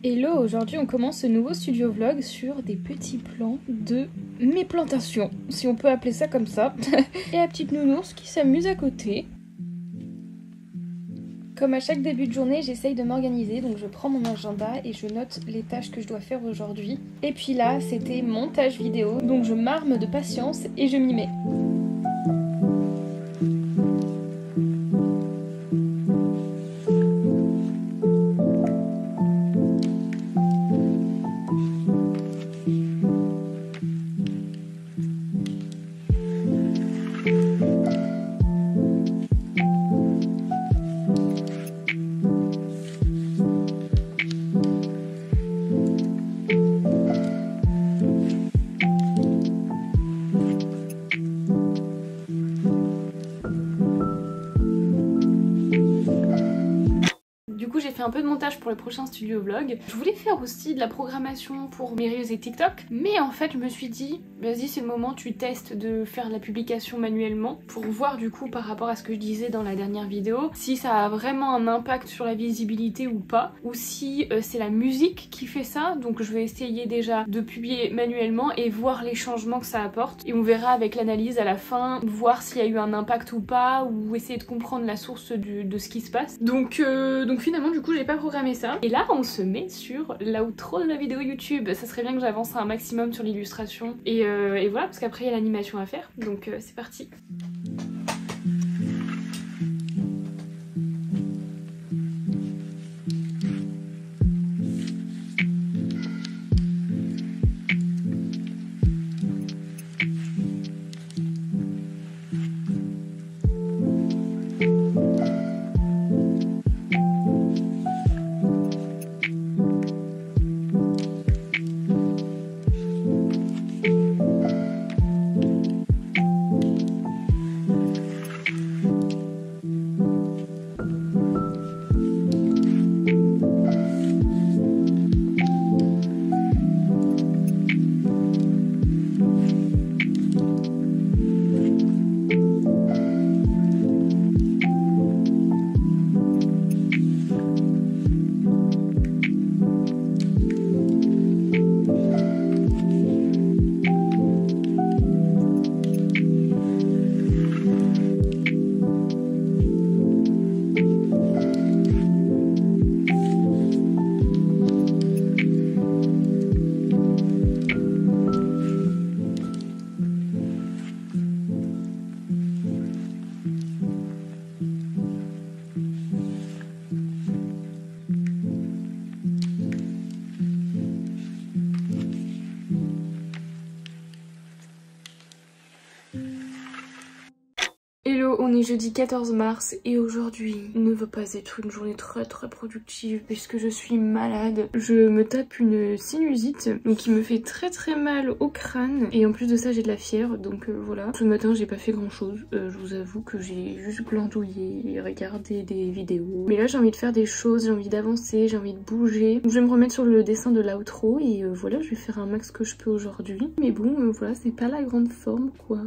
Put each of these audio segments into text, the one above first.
Hello, aujourd'hui on commence ce nouveau studio vlog sur des petits plans de mes plantations, si on peut appeler ça comme ça. Et la petite nounours qui s'amuse à côté. Comme à chaque début de journée, j'essaye de m'organiser, donc je prends mon agenda et je note les tâches que je dois faire aujourd'hui. Et puis là, c'était montage vidéo, donc je m'arme de patience et je m'y mets. J'ai fait un peu de montage pour le prochain studio vlog. Je voulais faire aussi de la programmation pour mes reels et TikTok, mais en fait je me suis dit vas-y, c'est le moment, tu testes de faire la publication manuellement pour voir du coup par rapport à ce que je disais dans la dernière vidéo si ça a vraiment un impact sur la visibilité ou pas, ou si c'est la musique qui fait ça. Donc je vais essayer déjà de publier manuellement et voir les changements que ça apporte, et on verra avec l'analyse à la fin, voir s'il y a eu un impact ou pas, ou essayer de comprendre la source de ce qui se passe. Donc finalement du coup j'ai pas programmé ça. Et là on se met sur l'outro de la vidéo YouTube. Ça serait bien que j'avance un maximum sur l'illustration et voilà, parce qu'après il y a l'animation à faire. Donc c'est parti. Hello, on est jeudi 14 mars et aujourd'hui ne va pas être une journée très productive puisque je suis malade. Je me tape une sinusite donc qui me fait très mal au crâne, et en plus de ça j'ai de la fièvre, donc voilà. Ce matin j'ai pas fait grand chose, je vous avoue que j'ai juste glandouillé et regardé des vidéos. Mais là j'ai envie de faire des choses, j'ai envie d'avancer, j'ai envie de bouger. Donc je vais me remettre sur le dessin de l'outro et voilà, je vais faire un max que je peux aujourd'hui. Mais bon voilà, c'est pas la grande forme quoi.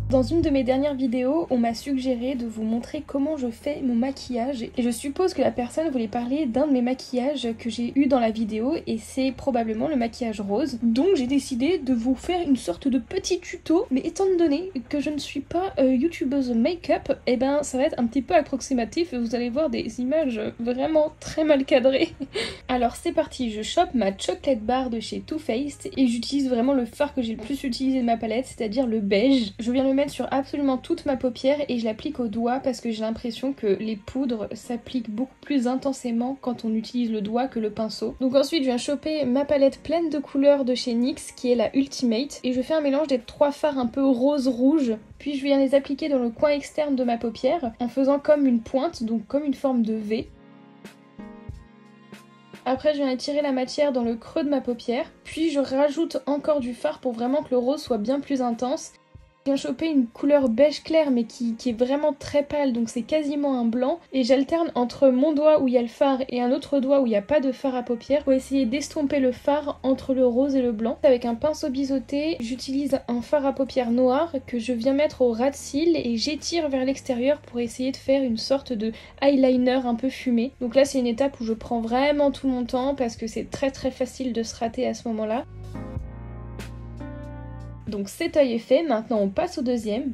Dans une de mes dernières vidéos, on m'a suggéré de vous montrer comment je fais mon maquillage, et je suppose que la personne voulait parler d'un de mes maquillages que j'ai eu dans la vidéo, et c'est probablement le maquillage rose. Donc j'ai décidé de vous faire une sorte de petit tuto, mais étant donné que je ne suis pas youtubeuse make-up, et ben ça va être un petit peu approximatif et vous allez voir des images vraiment très mal cadrées. Alors c'est parti, je chope ma chocolate bar de chez Too Faced et j'utilise vraiment le fard que j'ai le plus utilisé de ma palette, c'est-à-dire le beige. Je viens le mettre sur absolument toute ma paupière et je l'applique au doigt parce que j'ai l'impression que les poudres s'appliquent beaucoup plus intensément quand on utilise le doigt que le pinceau. Donc ensuite je viens choper ma palette pleine de couleurs de chez NYX qui est la Ultimate et je fais un mélange des trois fards un peu rose-rouge, puis je viens les appliquer dans le coin externe de ma paupière en faisant comme une pointe, donc comme une forme de V. Après je viens étirer la matière dans le creux de ma paupière, puis je rajoute encore du fard pour vraiment que le rose soit bien plus intense. Je viens choper une couleur beige clair mais qui est vraiment très pâle, donc c'est quasiment un blanc, et j'alterne entre mon doigt où il y a le fard et un autre doigt où il n'y a pas de fard à paupières pour essayer d'estomper le fard entre le rose et le blanc. Avec un pinceau biseauté, j'utilise un fard à paupières noir que je viens mettre au ras de cils et j'étire vers l'extérieur pour essayer de faire une sorte de eyeliner un peu fumé. Donc là c'est une étape où je prends vraiment tout mon temps parce que c'est très facile de se rater à ce moment-là. Donc cet œil est fait, maintenant on passe au deuxième.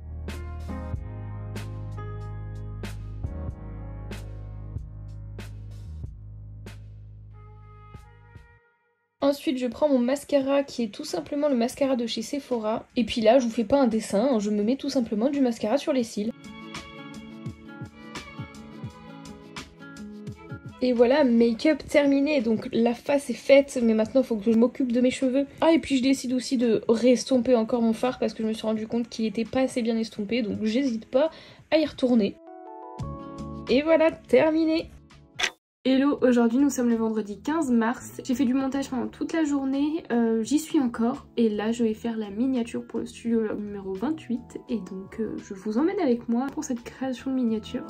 Ensuite je prends mon mascara qui est tout simplement le mascara de chez Sephora. Et puis là je vous fais pas un dessin, hein, je me mets tout simplement du mascara sur les cils. Et voilà, make-up terminé, donc la face est faite, mais maintenant il faut que je m'occupe de mes cheveux. Ah, et puis je décide aussi de réestomper encore mon fard parce que je me suis rendu compte qu'il était pas assez bien estompé, donc j'hésite pas à y retourner. Et voilà, terminé. Hello, aujourd'hui nous sommes le vendredi 15 mars, j'ai fait du montage pendant toute la journée, j'y suis encore, et là je vais faire la miniature pour le studio numéro 28, et donc je vous emmène avec moi pour cette création de miniature.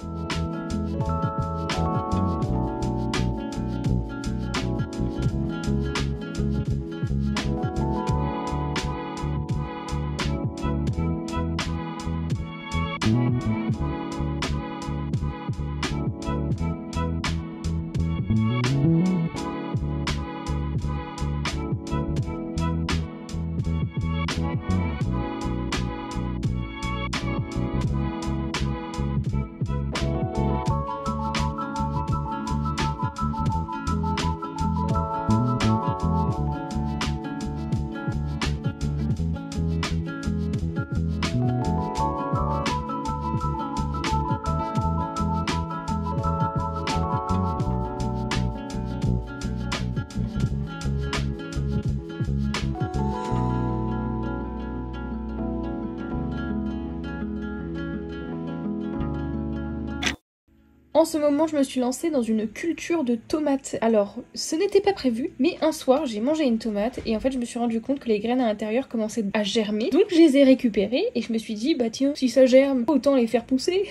En ce moment, je me suis lancée dans une culture de tomates. Alors, ce n'était pas prévu, mais un soir, j'ai mangé une tomate et en fait, je me suis rendu compte que les graines à l'intérieur commençaient à germer. Donc, je les ai récupérées et je me suis dit, bah tiens, si ça germe, autant les faire pousser.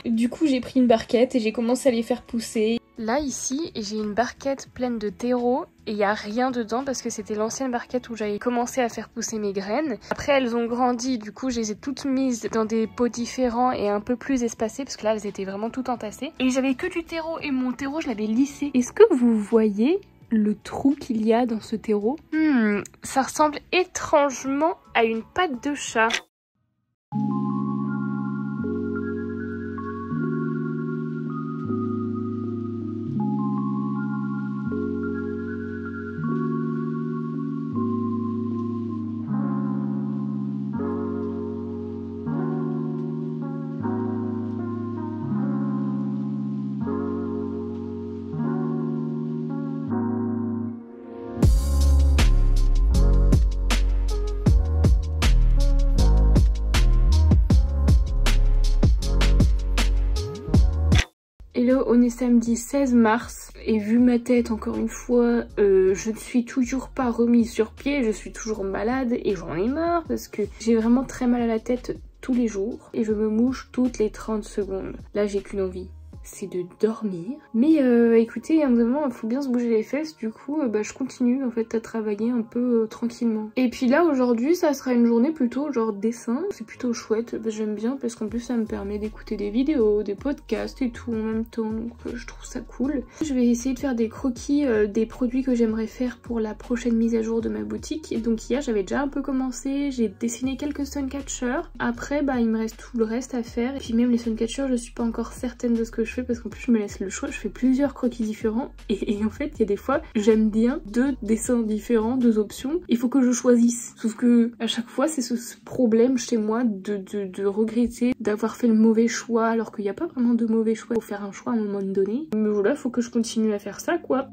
Du coup, j'ai pris une barquette et j'ai commencé à les faire pousser. Là, ici, j'ai une barquette pleine de terreau et il n'y a rien dedans parce que c'était l'ancienne barquette où j'avais commencé à faire pousser mes graines. Après, elles ont grandi, du coup, je les ai toutes mises dans des pots différents et un peu plus espacés parce que là, elles étaient vraiment toutes entassées. Et j'avais que du terreau et mon terreau, je l'avais lissé. Est-ce que vous voyez le trou qu'il y a dans ce terreau? Ça ressemble étrangement à une patte de chat. Hello, on est samedi 16 mars et vu ma tête encore une fois, je ne suis toujours pas remise sur pied, je suis toujours malade et j'en ai marre parce que j'ai vraiment très mal à la tête tous les jours et je me mouche toutes les 30 secondes. Là j'ai qu'une envie, c'est de dormir. Mais écoutez, à un moment il faut bien se bouger les fesses, du coup je continue en fait à travailler un peu tranquillement. Et puis là aujourd'hui ça sera une journée plutôt genre dessin, c'est plutôt chouette, j'aime bien parce qu'en plus ça me permet d'écouter des vidéos, des podcasts et tout en même temps, donc je trouve ça cool. Je vais essayer de faire des croquis des produits que j'aimerais faire pour la prochaine mise à jour de ma boutique. Et donc hier j'avais déjà un peu commencé, j'ai dessiné quelques suncatchers, après il me reste tout le reste à faire. Et puis même les suncatchers je suis pas encore certaine de ce que je fais parce qu'en plus je me laisse le choix, je fais plusieurs croquis différents et en fait il y a des fois j'aime bien deux dessins différents, deux options, il faut que je choisisse, sauf que à chaque fois c'est ce problème chez moi de regretter d'avoir fait le mauvais choix alors qu'il n'y a pas vraiment de mauvais choix, il faut faire un choix à un moment donné, mais voilà, il faut que je continue à faire ça quoi.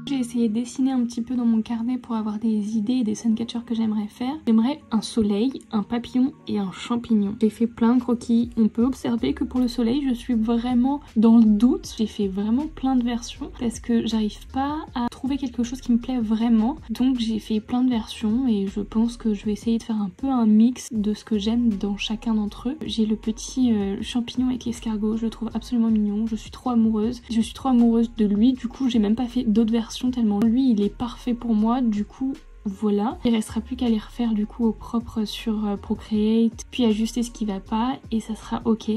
J'ai essayé de dessiner un petit peu dans mon carnet pour avoir des idées et des suncatchers que j'aimerais faire. J'aimerais un soleil, un papillon et un champignon. J'ai fait plein de croquis. On peut observer que pour le soleil, je suis vraiment dans le doute. J'ai fait vraiment plein de versions parce que j'arrive pas à trouver trouver quelque chose qui me plaît vraiment. Donc j'ai fait plein de versions et je pense que je vais essayer de faire un peu un mix de ce que j'aime dans chacun d'entre eux. J'ai le petit champignon avec l'escargot, je le trouve absolument mignon, je suis trop amoureuse. Je suis trop amoureuse de lui, du coup j'ai même pas fait d'autres versions tellement lui il est parfait pour moi, du coup voilà. Il restera plus qu'à les refaire du coup au propre sur Procreate, puis ajuster ce qui va pas et ça sera ok.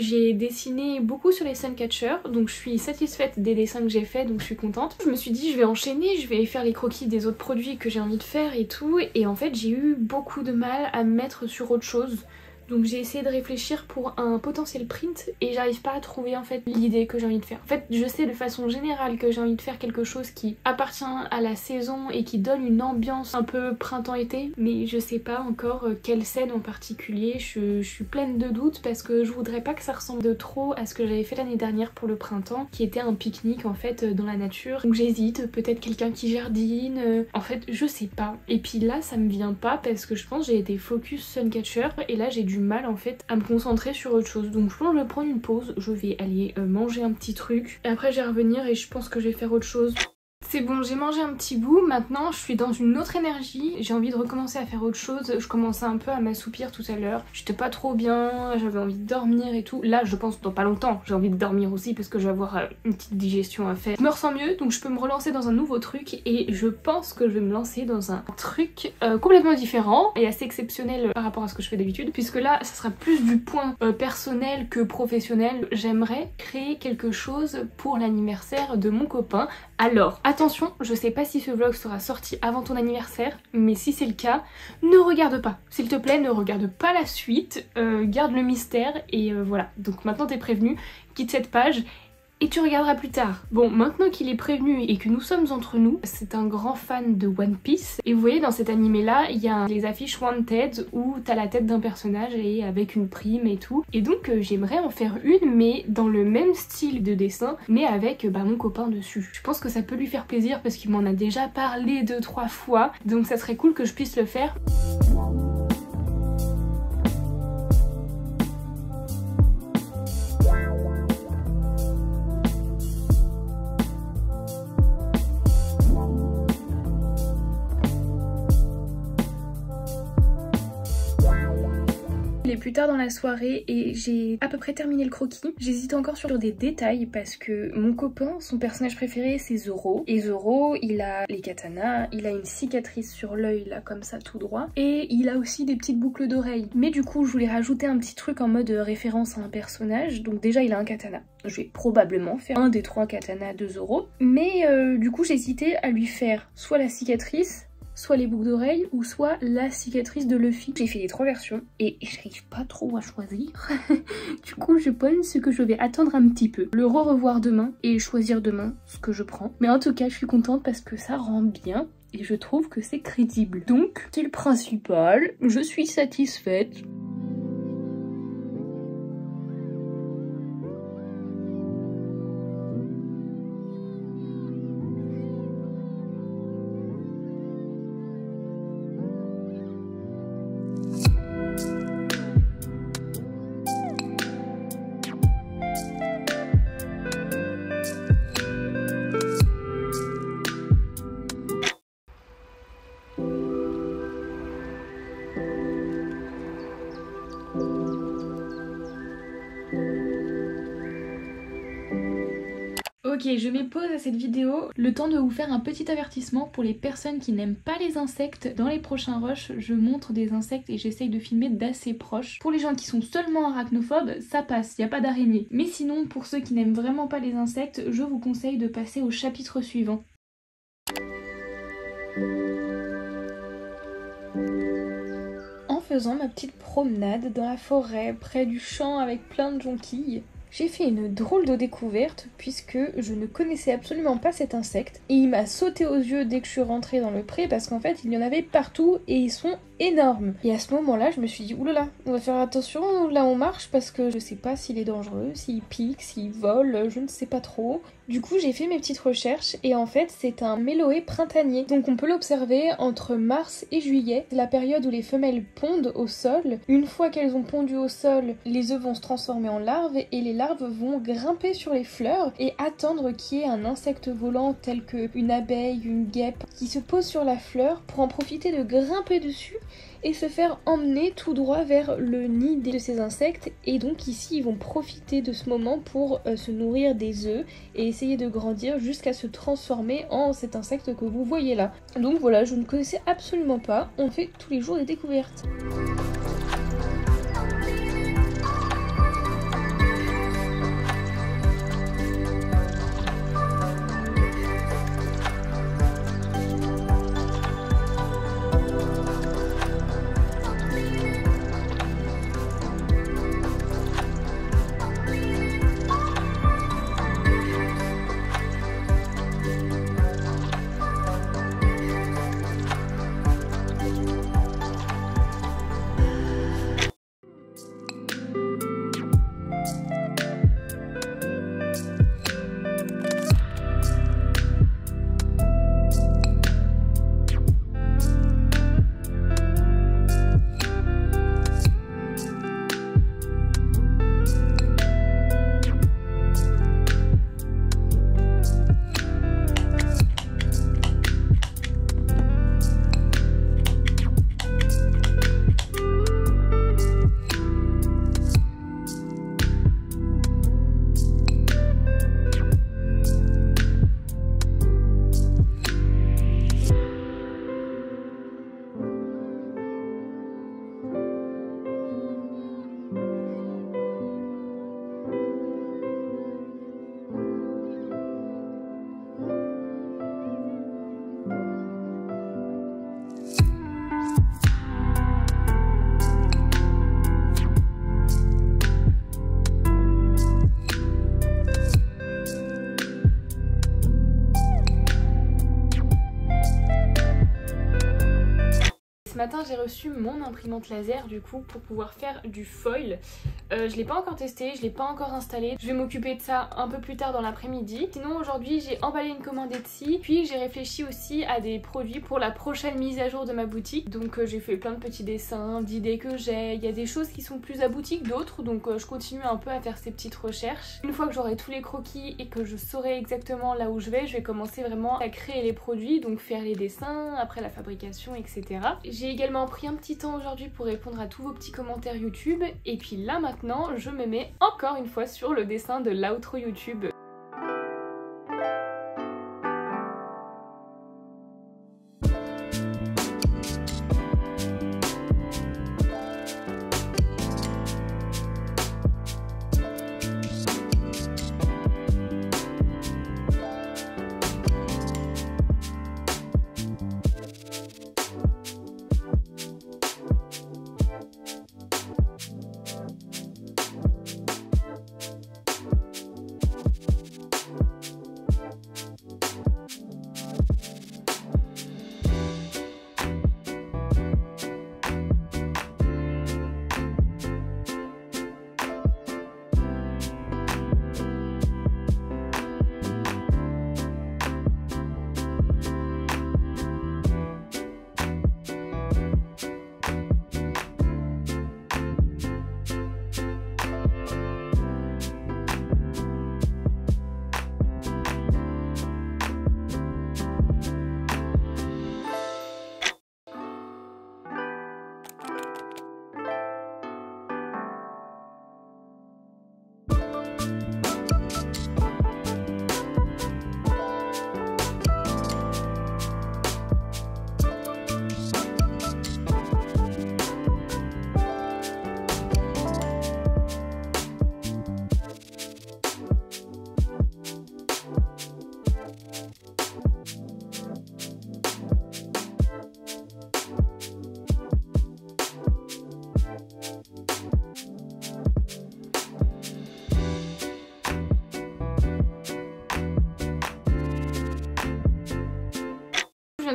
J'ai dessiné beaucoup sur les Suncatcher, donc je suis satisfaite des dessins que j'ai faits, donc je suis contente. Je me suis dit je vais enchaîner, je vais faire les croquis des autres produits que j'ai envie de faire et tout, et en fait j'ai eu beaucoup de mal à me mettre sur autre chose. Donc j'ai essayé de réfléchir pour un potentiel print et j'arrive pas à trouver en fait l'idée que j'ai envie de faire. En fait je sais de façon générale que j'ai envie de faire quelque chose qui appartient à la saison et qui donne une ambiance un peu printemps-été, mais je sais pas encore quelle scène en particulier. Je suis pleine de doutes parce que je voudrais pas que ça ressemble de trop à ce que j'avais fait l'année dernière pour le printemps, qui était un pique-nique en fait dans la nature. Donc j'hésite, peut-être quelqu'un qui jardine, en fait je sais pas. Et puis là ça me vient pas parce que je pense que j'ai été focus Suncatcher et là j'ai du mal en fait à me concentrer sur autre chose. Donc je pense que je vais prendre une pause, je vais aller manger un petit truc et après je vais revenir et je pense que je vais faire autre chose. C'est bon, j'ai mangé un petit bout, maintenant je suis dans une autre énergie, j'ai envie de recommencer à faire autre chose. Je commençais un peu à m'assoupir tout à l'heure, j'étais pas trop bien, j'avais envie de dormir et tout. Là je pense dans pas longtemps j'ai envie de dormir aussi parce que je vais avoir une petite digestion à faire. Je me ressens mieux donc je peux me relancer dans un nouveau truc et je pense que je vais me lancer dans un truc complètement différent et assez exceptionnel par rapport à ce que je fais d'habitude, puisque là ça sera plus du point personnel que professionnel. J'aimerais créer quelque chose pour l'anniversaire de mon copain. Alors attention, je sais pas si ce vlog sera sorti avant ton anniversaire, mais si c'est le cas, ne regarde pas. S'il te plaît, ne regarde pas la suite, garde le mystère et voilà. Donc maintenant t'es prévenu, quitte cette page et tu regarderas plus tard. Bon, maintenant qu'il est prévenu et que nous sommes entre nous, c'est un grand fan de One Piece. Et vous voyez dans cet animé là, il y a les affiches Wanted où t'as la tête d'un personnage et avec une prime et tout. Et donc j'aimerais en faire une mais dans le même style de dessin mais avec mon copain dessus. Je pense que ça peut lui faire plaisir parce qu'il m'en a déjà parlé 2-3 fois. Donc ça serait cool que je puisse le faire. Il est plus tard dans la soirée et j'ai à peu près terminé le croquis. J'hésite encore sur des détails parce que mon copain, son personnage préféré c'est Zoro. Et Zoro, il a les katanas, il a une cicatrice sur l'œil là comme ça tout droit. Et il a aussi des petites boucles d'oreilles. Mais du coup je voulais rajouter un petit truc en mode référence à un personnage. Donc déjà il a un katana. Je vais probablement faire un des 3 katanas de Zoro. Mais du coup j'hésitais à lui faire soit la cicatrice, soit les boucles d'oreilles ou soit la cicatrice de Luffy. J'ai fait les 3 versions et j'arrive pas trop à choisir. Du coup je pense que je vais attendre un petit peu, le revoir demain et choisir demain ce que je prends. Mais en tout cas je suis contente parce que ça rend bien et je trouve que c'est crédible. Donc c'est le principal, je suis satisfaite. Ok, je mets pause à cette vidéo, le temps de vous faire un petit avertissement pour les personnes qui n'aiment pas les insectes. Dans les prochains rushs, je montre des insectes et j'essaye de filmer d'assez proche. Pour les gens qui sont seulement arachnophobes, ça passe, y a pas d'araignée. Mais sinon, pour ceux qui n'aiment vraiment pas les insectes, je vous conseille de passer au chapitre suivant. En faisant ma petite promenade dans la forêt, près du champ avec plein de jonquilles, j'ai fait une drôle de découverte puisque je ne connaissais absolument pas cet insecte et il m'a sauté aux yeux dès que je suis rentrée dans le pré parce qu'en fait il y en avait partout et ils sont énorme. Et à ce moment-là, je me suis dit, oulala, on va faire attention là on marche parce que je sais pas s'il est dangereux, s'il pique, s'il vole, je ne sais pas trop. Du coup, j'ai fait mes petites recherches et en fait, c'est un méloé printanier. Donc on peut l'observer entre mars et juillet, la période où les femelles pondent au sol. Une fois qu'elles ont pondu au sol, les œufs vont se transformer en larves et les larves vont grimper sur les fleurs et attendre qu'il y ait un insecte volant tel qu'une abeille, une guêpe qui se pose sur la fleur pour en profiter de grimper dessus et se faire emmener tout droit vers le nid de ces insectes. Et donc ici ils vont profiter de ce moment pour se nourrir des œufs et essayer de grandir jusqu'à se transformer en cet insecte que vous voyez là. Donc voilà, je ne connaissais absolument pas, on fait tous les jours des découvertes. Ce matin j'ai reçu mon imprimante laser du coup pour pouvoir faire du foil. Je l'ai pas encore testé, je l'ai pas encore installé. Je vais m'occuper de ça un peu plus tard dans l'après-midi. Sinon aujourd'hui j'ai emballé une commande Etsy, puis j'ai réfléchi aussi à des produits pour la prochaine mise à jour de ma boutique. Donc j'ai fait plein de petits dessins, d'idées que j'ai. Il y a des choses qui sont plus abouties que d'autres, donc je continue un peu à faire ces petites recherches. Une fois que j'aurai tous les croquis et que je saurai exactement là où je vais commencer vraiment à créer les produits, donc faire les dessins, après la fabrication, etc. J'ai également pris un petit temps aujourd'hui pour répondre à tous vos petits commentaires YouTube, et puis là maintenant je me mets encore une fois sur le dessin de l'outro YouTube.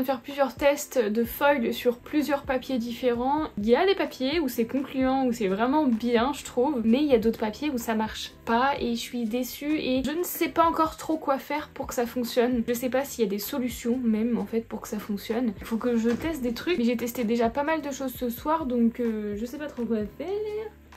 de faire plusieurs tests de foil sur plusieurs papiers différents. Il y a des papiers où c'est concluant, où c'est vraiment bien je trouve, mais il y a d'autres papiers où ça marche pas et je suis déçue et je ne sais pas encore trop quoi faire pour que ça fonctionne. Je sais pas s'il y a des solutions même en fait pour que ça fonctionne. Il faut que je teste des trucs, mais j'ai testé déjà pas mal de choses ce soir donc je sais pas trop quoi faire.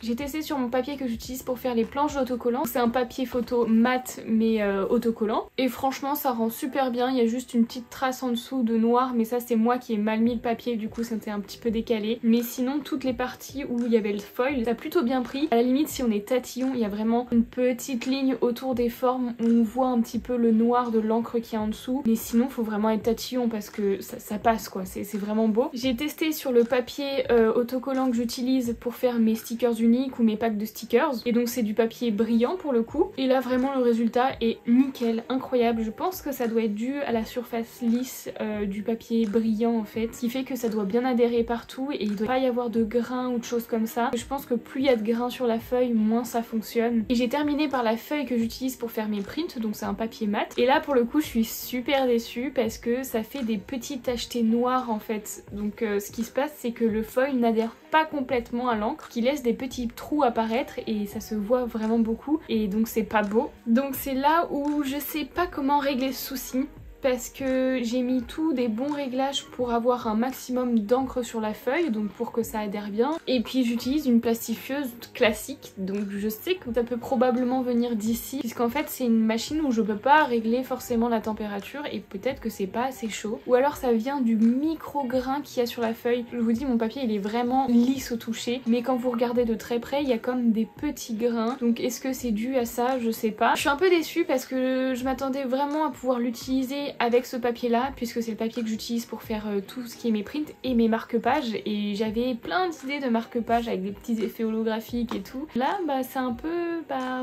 J'ai testé sur mon papier que j'utilise pour faire les planches d'autocollants. C'est un papier photo mat mais autocollant. Et franchement ça rend super bien. Il y a juste une petite trace en dessous de noir. Mais ça c'est moi qui ai mal mis le papier. Du coup c'était un petit peu décalé. Mais sinon toutes les parties où il y avait le foil, ça a plutôt bien pris. À la limite si on est tatillon, il y a vraiment une petite ligne autour des formes où on voit un petit peu le noir de l'encre qui est en dessous. Mais sinon faut vraiment être tatillon parce que ça passe quoi. C'est vraiment beau. J'ai testé sur le papier autocollant que j'utilise pour faire mes stickers uniques ou mes packs de stickers et donc c'est du papier brillant pour le coup et là vraiment le résultat est nickel, incroyable. Je pense que ça doit être dû à la surface lisse du papier brillant en fait, qui fait que ça doit bien adhérer partout et il doit pas y avoir de grains ou de choses comme ça. Je pense que plus il y a de grains sur la feuille, moins ça fonctionne. Et j'ai terminé par la feuille que j'utilise pour faire mes prints, donc c'est un papier mat et là pour le coup je suis super déçue parce que ça fait des petites tachetés noires en fait. Donc ce qui se passe c'est que le foil n'adhère pas complètement à l'encre, qui laisse des petits trous apparaître et ça se voit vraiment beaucoup et donc c'est pas beau. Donc c'est là où je sais pas comment régler ce souci. Parce que j'ai mis tous des bons réglages pour avoir un maximum d'encre sur la feuille, donc pour que ça adhère bien. Et puis j'utilise une plastifieuse classique, donc je sais que ça peut probablement venir d'ici, puisqu'en fait c'est une machine où je peux pas régler forcément la température et peut-être que c'est pas assez chaud. Ou alors ça vient du micro-grain qu'il y a sur la feuille. Je vous dis mon papier il est vraiment lisse au toucher, mais quand vous regardez de très près il y a comme des petits grains. Donc est-ce que c'est dû à ça? Je sais pas. Je suis un peu déçue parce que je m'attendais vraiment à pouvoir l'utiliser avec ce papier là puisque c'est le papier que j'utilise pour faire tout ce qui est mes prints et mes marque-pages et j'avais plein d'idées de marque-pages avec des petits effets holographiques et tout. Là bah c'est un peu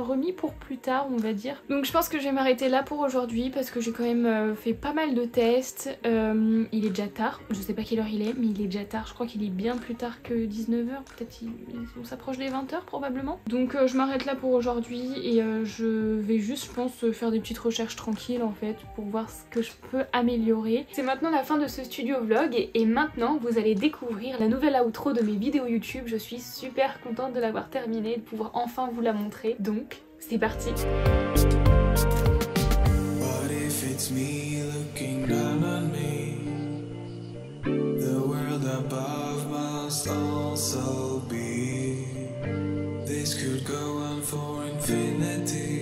remis pour plus tard on va dire. Donc je pense que je vais m'arrêter là pour aujourd'hui parce que j'ai quand même fait pas mal de tests. Il est déjà tard, je sais pas quelle heure il est mais il est déjà tard, je crois qu'il est bien plus tard que 19h, peut-être on s'approche des 20h probablement. Donc je m'arrête là pour aujourd'hui et je vais juste je pense faire des petites recherches tranquilles en fait pour voir ce que je peux améliorer. C'est maintenant la fin de ce studio vlog et maintenant vous allez découvrir la nouvelle outro de mes vidéos YouTube. Je suis super contente de l'avoir terminée, de pouvoir enfin vous la montrer. Donc c'est parti. This could go on for infinity.